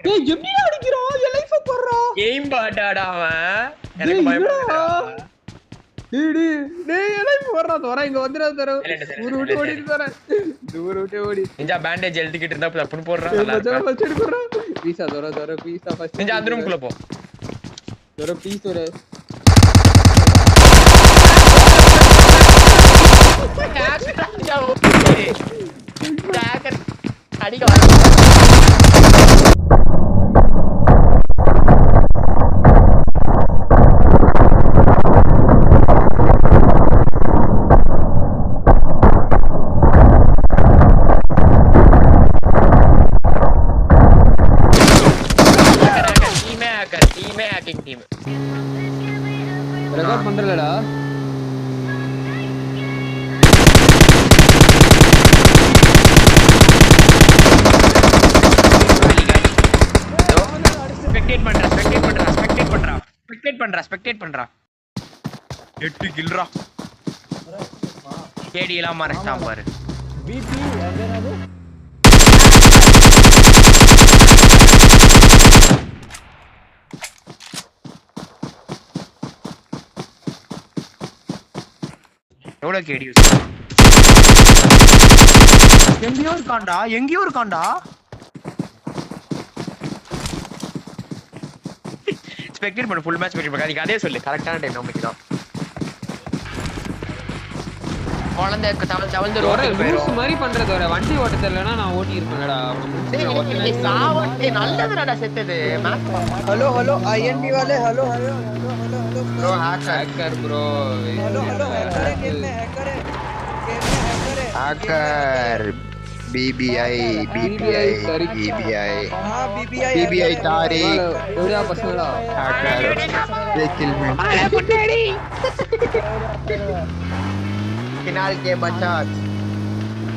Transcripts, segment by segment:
டேய் எப்படி அடிக்குறான் என் லைஃப் போறா கேம் பாட்டாடா அவன் எனக்கு பயப்படுறா டேய் என் லைஃப் போறா தோற இங்க வந்துடா தோற ஊரு விட்டு ஓடிட்டு தோற ஊரு விட்டு ஓடி நிஞ்சா பேண்டேஜ் எழுதிக்கிட்டு இருந்தா தப்புன்னு போடுறான் நல்லா மச்சான் ஃபர்ஸ்ட் எய்ட் போறா பீஸா தோற பீஸா ஃபர்ஸ்ட் நிஞ்சா அந்த ரூம்க்குள்ள போ தோற பீஸ் தோற அடிக்க டீம் ரெக்கார்ட் பண்றலடா ஸ்பெக்டேட் பண்றா 8 கில்ரா கேடி எல்லாம் மறைச்சான் பாரு பிபி என்னது எவ்வளவு கேடி எங்கேயோ இருக்கான்டா ஸ்பெக்டேட் பண்ணு ஃபுல் மேட்ச் ஸ்பெக்டேட் பண்ணு நீங்க அதே சொல்லு கரெக்ட்டான டைம் நமக்கு தான் குழந்தை தவழ்ந்து ரோட்டுக்கு போயிரும் மாதிரி பண்றது வர வண்டி ஓட்ட தெரியலனா நான் ஓட்டி இருப்பேன்டா நல்லதுடா செத்தது हेलो हेलो आईएनबी वाले hello hello bro hacker bro hello hello hacker है गेम में हैकर है ஹேக்கர் BBI हां बीबीआई तारिक எவ்வளவு பசங்களா hacker they kill me canal के बच्चा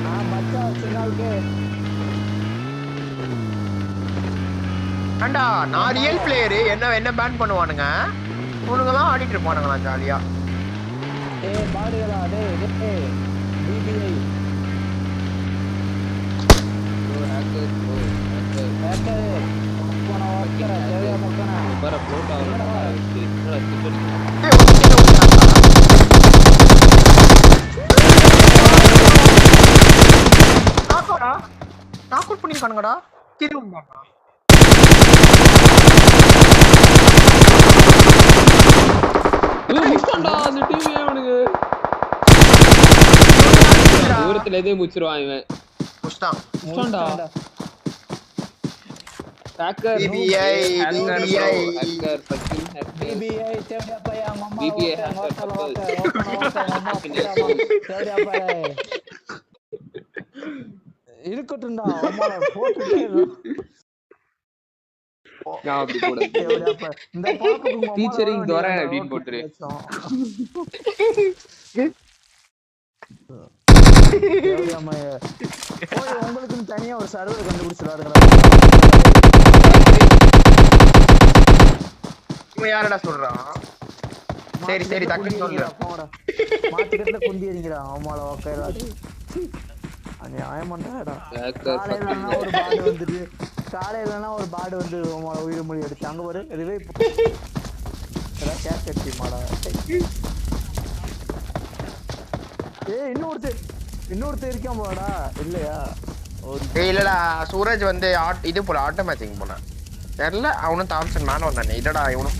हां बच्चा सिग्नल के அண்டா நான் ரியல் பிளேயர் என்ன பேன் பண்ணுவானுங்க உனங்கலாம் ஆடிட்டு இருப்பானுங்களா ஜாலியா ஏய் பாடுகளா டேய் बीबीआई हैकर போன ஓக்கற தேவையா மக்கனா பர போட்டா நாக் அவுட் பண்ணிருக்கானுங்கடா திரும்புடா முஸ்டண்டா அந்த டீம் அவனுக்கு தூரத்துல எதே முச்சிருவான் இவன் முஸ்டண்டா ஹேக்கர் BBI ஹேக்கர் பக்கிங் ஹேக்கர் बीबीआई தேவையா பையா அம்மா BBI ஹேக்கர் தேவையா பையா இருக்கட்டும்டா அம்மா போட்டுட்டே நான் அப்படி போட இந்த பாப்புக்கு டீச்சரிங் தோர அப்படினு போட்டுரு உங்களுக்கு தனியா ஒரு சர்வர் கண்டுபிடிச்சிடாருங்க இவன் யாரடா சொல்றான் சரி டக்குன்னு சொல்லு மார்க்கெட்ல குண்டி எறிங்கடா அம்மால ஓகேடா நியாயமாடா காலையிலனா ஒரு பாடு வந்து உயிர் மொழி எடுத்து அங்க ஒரு இதுவே கேட்ச் அடிச்சுமாடா ஏய் இன்னொருத்தர் இருக்கான் போடா இல்லையா இல்லடா சூரஜ் வந்து இது போல ஆட்டோ மேட்சிங் போனா தெரியல அவனும் தாம்சன் மேன் வந்தானே இல்லடா இவனும்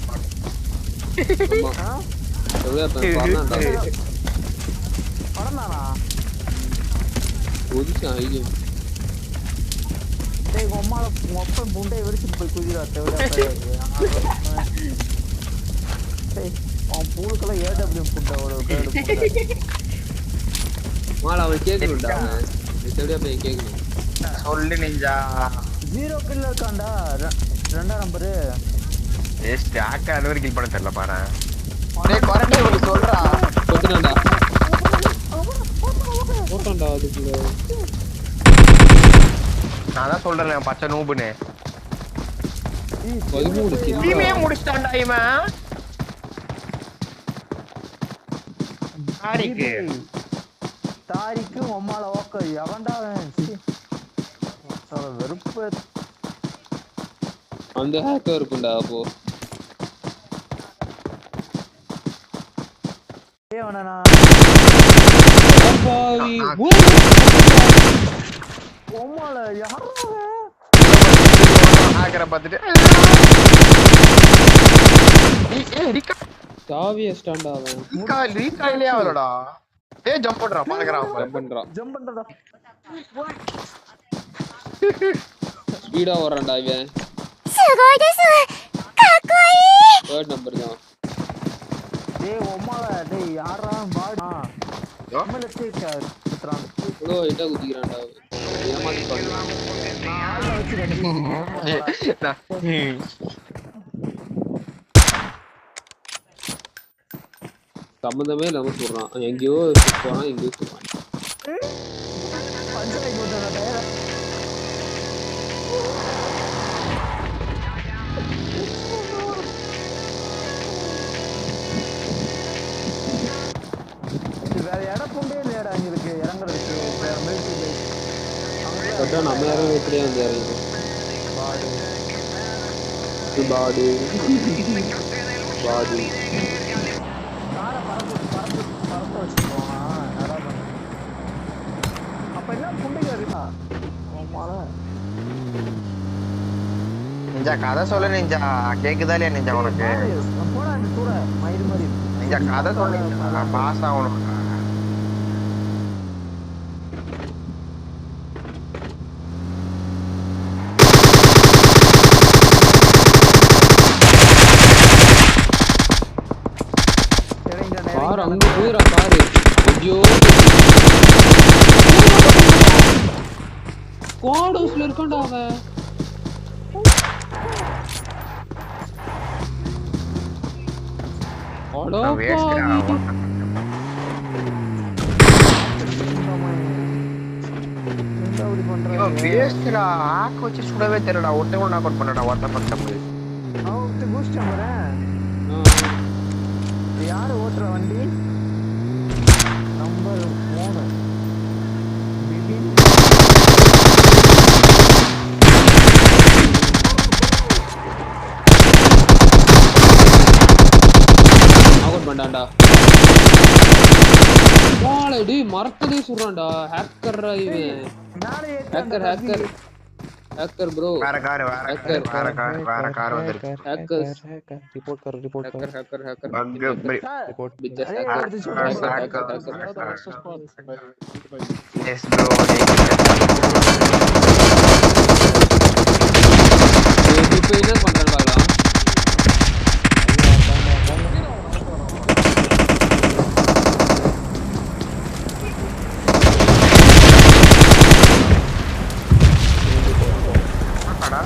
படம்தானா பொசிஷன் ஐயோ டேய் அம்மால மொப்ப புண்டை வெடிச்சிட்டு போய் குதிரா தேவடா டேய் அவன் பூலுக்குள்ள ஏடபிள்யூ புண்டை ஒரு பேடு மால அவன் கேக்குறடா தேவடா போய் கேக்கணும் சொல்லு நிஞ்சா 0 கில் இருக்கான்டா ரெண்டாம் நம்பர் ஏஸ்ட் ஆக்க அலவர் கில் பண்ண தெரியல பாரு டேய் குறட்டே ஒரு சொல்றா போட்டுடா போட்டடா அதுக்குள்ள நான் தான் சொல்றேன் பச்சை நூபுனே 13 கில் டீமே முடிச்சிட்டான்டா இவன் தாரிக்கு அம்மால ஓக்க எவன்டா வெறுப்பு அந்த ஹேக்கர் இருக்கும்டா அப்போ. வேணா அப்பாவி ஓமால யாரா ஹேக்கரை பார்த்துட்டு சாவிய ஸ்டாண்ட் ஆவன் ரீகாயிலே ஆவலடா. ஜம்ப் பண்றான் பாக்குறான் ஜம்ப் பண்றடா ஸ்பீடா ஓடுறான்டா இவன். தேர்ட் நம்பர் தான். டேய் ஓமால டேய் யாரா பாடா நம்மள கேக்குறான் ப்ரோ இட்ட குதிக்கறான்டா. ஏமாத்தி பண்ணலாம். ஆள வச்சு சம்பந்தமே இல்லாம சொல்றான். எங்கேயோ போறான் எங்கேயோ சொல்றான். பஞ்சாயத்து போட்டா டயர் வேற இடம் கொண்டே இல்லையாடா எங்களுக்கு இறங்குறதுக்கு பட்டா நம்ம யாரும் எப்படியா வந்து இறங்குது பாடு பாடு பாடு காரை பறக்க வச்சுருக்கோம். அப்ப என்ன புண்டைங்க இருக்கா நிஞ்சா கதை சொல்ல நிஞ்சா கேக்குதா இல்லையா நிஞ்சா உனக்கு? போடா இந்த கூட மயிறு மாதிரி நிஞ்சா கதை சொல்ல நான் பாஸ் ஆகணும். பாரு அங்க போயிரா பாரு. ஐயோ ஸ்குவாட் ஹவுஸ்ல இருக்கான்டா அவன். சுடவே தெரியலடா. ஒட்டை ஒண்ணா கொட் பண்ணடா ஒட்ட பண்ண யாரு ஓட்டுற வண்டி? நம்பர் 3 பிபின் அவுட் பண்ணான்டா. வாளடி மரத்ததே சுறான்டா. ஹேக்கர் இவன். Hacker hacker hacker bro. வேற கார் வந்திருக்கு. ஹேக்கர் ரிப்போர்ட் कर hacker hacker report bitches Yes bro. இப்போ என்ன பண்றான் பாக்கலாம்.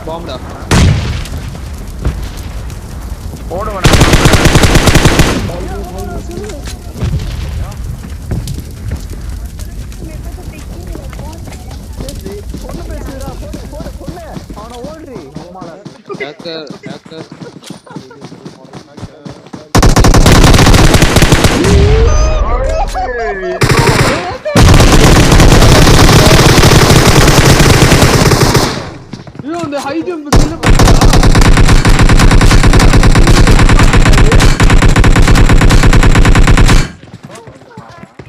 பாம்டா ஓடுவடா. ஹேக்கர் ஹேக்கர் ஐயோ அந்த ஹை ஜம்ப் கில்ல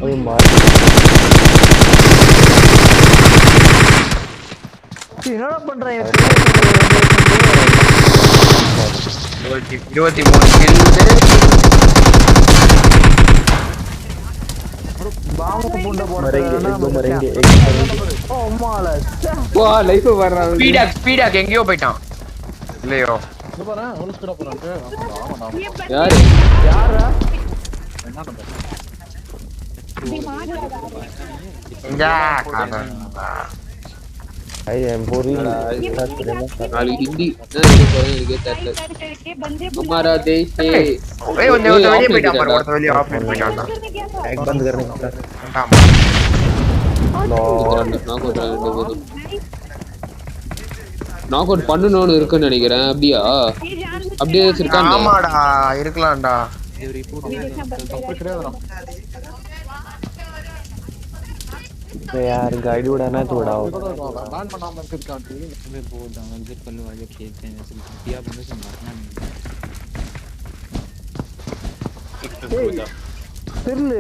ओए मार என்னடா பண்றீங்க? 23 கில் பாம்பு புண்ட போடுறேன்னா மरेंगे ஓ மால வா லைஃப் வர்றான். ஸ்பீடாக் எங்கயோ போய்ட்டான். இல்லையோ இது பாரு ஒரு ஸ்பீடா போறாங்க. யாரு யாரா இங்க ஐ எம் போரி நாளைக்கு ஹிந்தி எனக்கு தெரியல. हमारा देश है ஏய் வந்து வெளிய போய்ட்டான் பாரு. ஒருத்த வெளிய ஆஃப் பண்ணி போய்ட்டான். एक बंद करने का ஆமா நாக் அவுட் பண்ணனும்னு இருக்குன்னு நினைக்கிறேன். அப்படியே இருக்கானே. ஆமாடா இருக்கலாம்டா. यार गाड़ी उड़ाना तो उड़ाओ बैन பண்ணாம இருக்காது अबे बहुत डाउनलोड पल्लू वाले खेलते हैं जैसे दिया बंदे से मारना नहीं தெரியல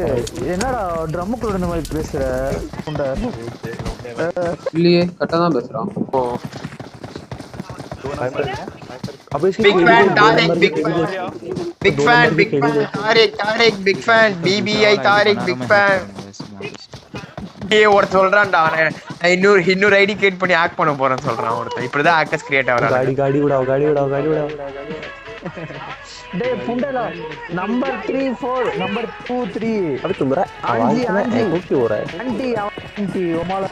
என்னடா ட்ரம்முக்குள்ள இருந்த மாதிரி பேசுற புண்டை இல்லையே கரெக்டா தான் பேசுறான் अब इसकी Big fan Tariq, big fan Tariq, big fan BBI Tariq, big fan. ஒரு சொல்றான்டா இன்னொரு ஐடி கிரியேட் பண்ணி ஆக்ட் பண்ண போறேன்னு சொல்றான் ஒருத்தன். இப்படிதான் ஆக்டர்ஸ் கிரியேட் ஆவறாங்க. गाड़ी उड़ाओ டேய் புண்டேலா नंबर 3 4 नंबर 2 3 अबे तुम रहा आवाज में एको क्यों हो रहा है आंटी ओमाला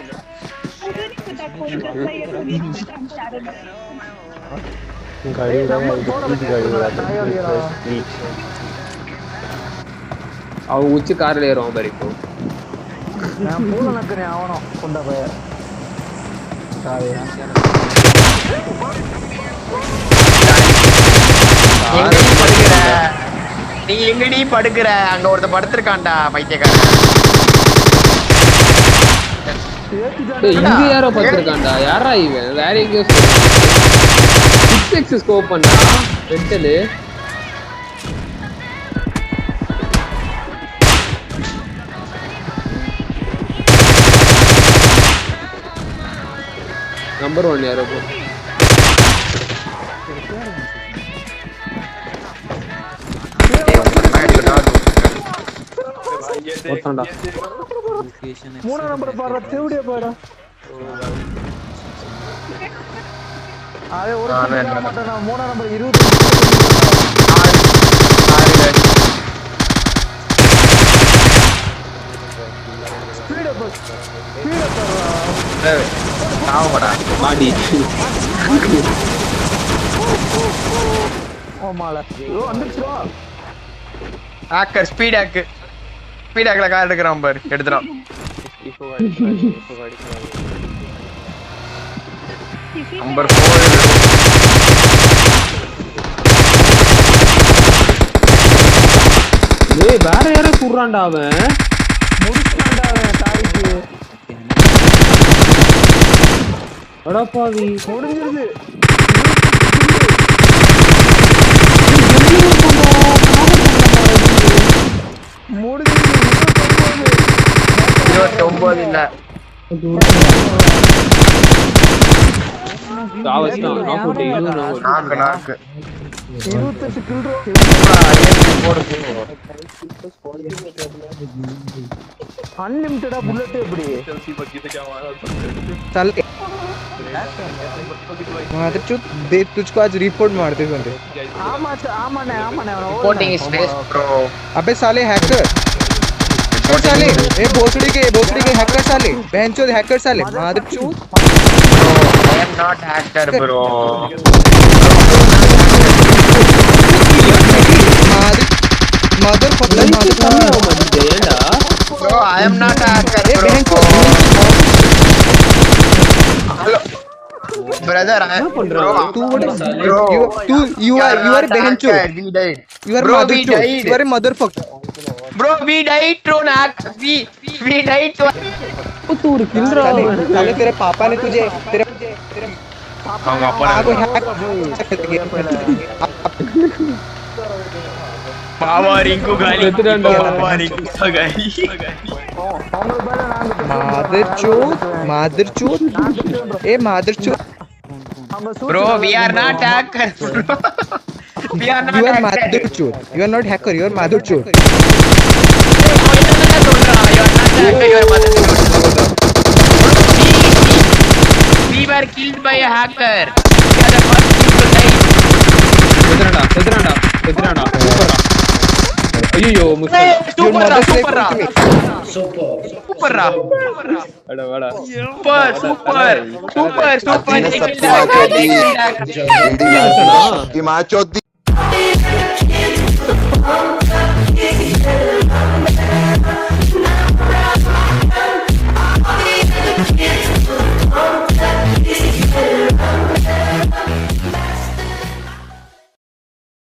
गाड़ी उड़ा அவன் உச்சி கார்ல ஏறுவான் பாரு இப்போ நான் பூல நக்கறேன் அவனோ கொண்ட போய் நீ எங்கடி படுக்கிற அங்க ஒருத்த படுத்திருக்கான்டா பைத்தியக்காரன். இங்க யாரோ படுத்திருக்கான்டா யாரா இவன் வேற எங்கேயோ 6x ஸ்கோப் பண்ணா வெட்டலு नंबर 1 यार वो ஓட்டடா மூணா நம்பர் பாரு தேவடியே பாடா ஆவே ஒரு மாட்டேனா மூணா நம்பர் 20 ஸ்பீட் அப் ஆவடா மாடி ஓமால ஓ வந்துச்சுடா ஹேக்கர் ஸ்பீட் ஹேக்ல கார் எடுக்கறான் பாரு எடுத்துறான். நம்பர் 4 ஏய் வேற யாரோ குறான்டா அவன் முடிச்சான்டா அவன் தாரிக்கு அட பாவி முடிஞ்சிருது முடிஞ்சிருது 29 இல்ல தாவஸ்தான் நாக் அவுட் நாக்கு 28 கில் अनलिमिटेडा बुलेट எப்படி चल मात्र चुप दे तुझको आज रिपोर्ट मारते बंदे आमाने रिपोर्टिंग इज बेस्ट ब्रो. अबे साले हैकर साले ए भोसड़ी के हैकर साले बहनचोद हैकर साले मात्र चुप Bro, I am not hacker bro. Mother fucker Bro, I am not hacker bro. Hello. Brother, I am bro. You are behencho. We died. You are Bro, mother we chod. died. You are a motherfucker. Bro, we died to hack. We died to. तू किल रहा है साले तेरे पापा ने तुझे तेरे அவங்க அப்பா को हैक பாவா ரிங்கு காலி எத்துறான்டா. பாவா ரிங்கு காலி mother chod A mother chod bro we are not hacker bro. We are not you are hacker. mother chod you are not hacker you are mother chod We were killed by a hacker. We are the first people to die. எதுறான்டா ஐயோ முஸ்லிம் Super ra. அட வாடா Super. कि macho